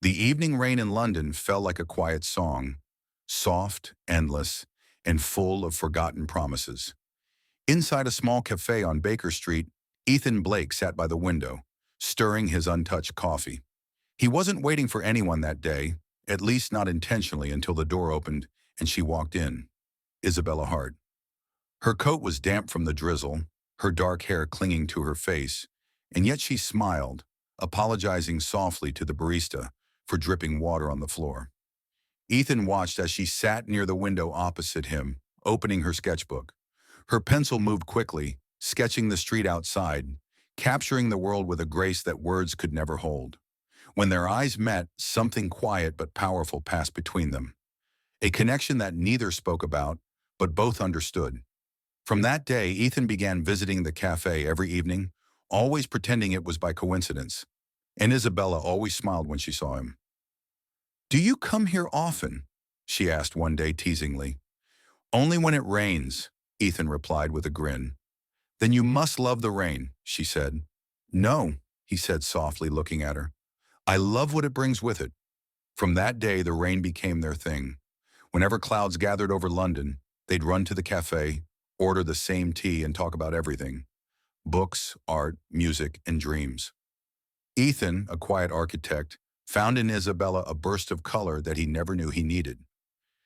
The evening rain in London fell like a quiet song, soft, endless, and full of forgotten promises. Inside a small cafe on Baker Street, Ethan Blake sat by the window, stirring his untouched coffee. He wasn't waiting for anyone that day, at least not intentionally, until the door opened and she walked in. Isabella Hart. Her coat was damp from the drizzle, her dark hair clinging to her face, and yet she smiled, apologizing softly to the barista for dripping water on the floor. Ethan watched as she sat near the window opposite him, opening her sketchbook. Her pencil moved quickly, sketching the street outside, capturing the world with a grace that words could never hold. When their eyes met, something quiet but powerful passed between them. A connection that neither spoke about, but both understood. From that day, Ethan began visiting the cafe every evening, always pretending it was by coincidence. And Isabella always smiled when she saw him. "Do you come here often?" she asked one day teasingly. "Only when it rains," Ethan replied with a grin. "Then you must love the rain," she said. "No," he said softly, looking at her. "I love what it brings with it." From that day, the rain became their thing. Whenever clouds gathered over London, they'd run to the cafe, order the same tea, and talk about everything: books, art, music, and dreams. Ethan, a quiet architect, found in Isabella a burst of color that he never knew he needed.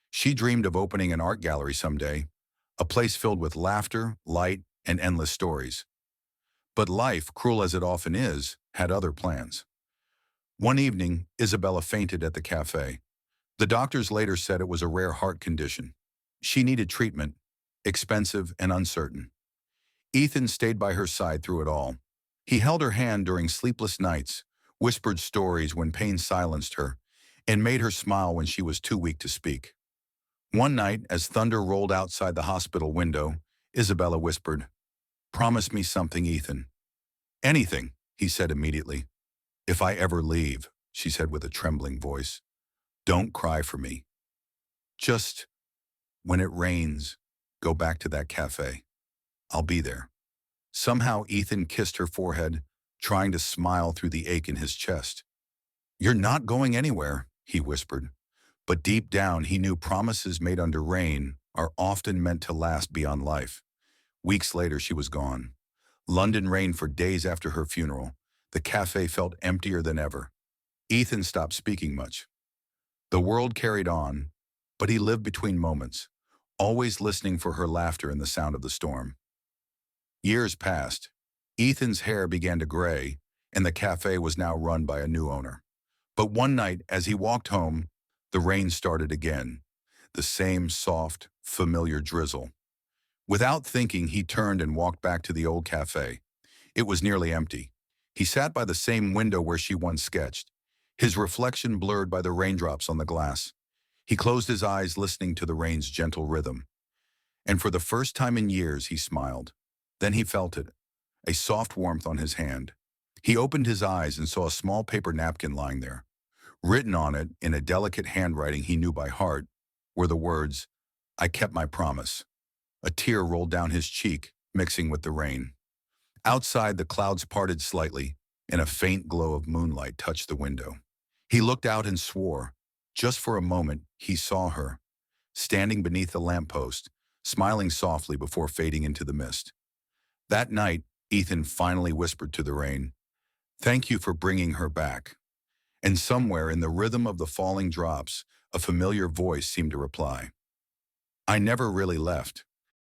She dreamed of opening an art gallery someday, a place filled with laughter, light, and endless stories. But life, cruel as it often is, had other plans. One evening, Isabella fainted at the cafe. The doctors later said it was a rare heart condition. She needed treatment, expensive and uncertain. Ethan stayed by her side through it all. He held her hand during sleepless nights, whispered stories when pain silenced her, and made her smile when she was too weak to speak. One night, as thunder rolled outside the hospital window, Isabella whispered, "Promise me something, Ethan." "Anything," he said immediately. "If I ever leave," she said with a trembling voice, "don't cry for me. Just, when it rains, go back to that cafe. I'll be there." Somehow Ethan kissed her forehead, trying to smile through the ache in his chest. "You're not going anywhere," he whispered. But deep down, he knew promises made under rain are often meant to last beyond life. Weeks later, she was gone. London rained for days after her funeral. The cafe felt emptier than ever. Ethan stopped speaking much. The world carried on, but he lived between moments, always listening for her laughter and the sound of the storm. Years passed. Ethan's hair began to gray, and the cafe was now run by a new owner. But one night, as he walked home, the rain started again, the same soft, familiar drizzle. Without thinking, he turned and walked back to the old cafe. It was nearly empty. He sat by the same window where she once sketched, his reflection blurred by the raindrops on the glass. He closed his eyes, listening to the rain's gentle rhythm. And for the first time in years, he smiled. Then he felt it, a soft warmth on his hand. He opened his eyes and saw a small paper napkin lying there. Written on it, in a delicate handwriting he knew by heart, were the words, "I kept my promise." A tear rolled down his cheek, mixing with the rain. Outside, the clouds parted slightly, and a faint glow of moonlight touched the window. He looked out and swore. Just for a moment, he saw her, standing beneath the lamppost, smiling softly before fading into the mist. That night, Ethan finally whispered to the rain, "Thank you for bringing her back." And somewhere in the rhythm of the falling drops, a familiar voice seemed to reply, "I never really left.